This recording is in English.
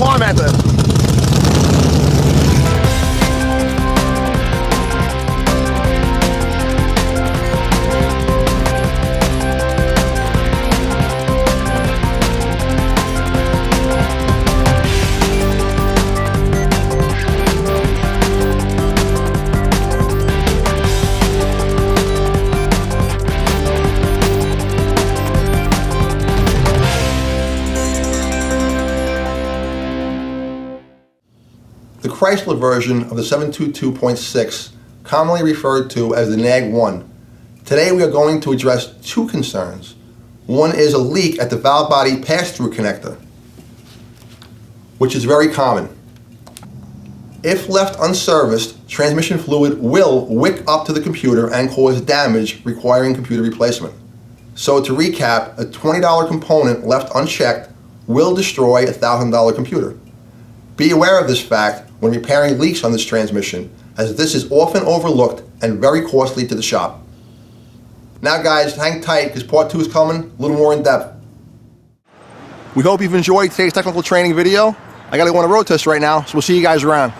our Parmenter. The Chrysler version of the 722.6, commonly referred to as the NAG1. Today we are going to address two concerns. One is a leak at the valve body pass-through connector, which is very common. If left unserviced, transmission fluid will wick up to the computer and cause damage requiring computer replacement. So to recap, a $20 component left unchecked will destroy a $1,000 computer. Be aware of this fact when repairing leaks on this transmission, as this is often overlooked and very costly to the shop. Now guys, hang tight because part 2 is coming a little more in depth. We hope you've enjoyed today's technical training video. I gotta go on a road test right now, so we'll see you guys around.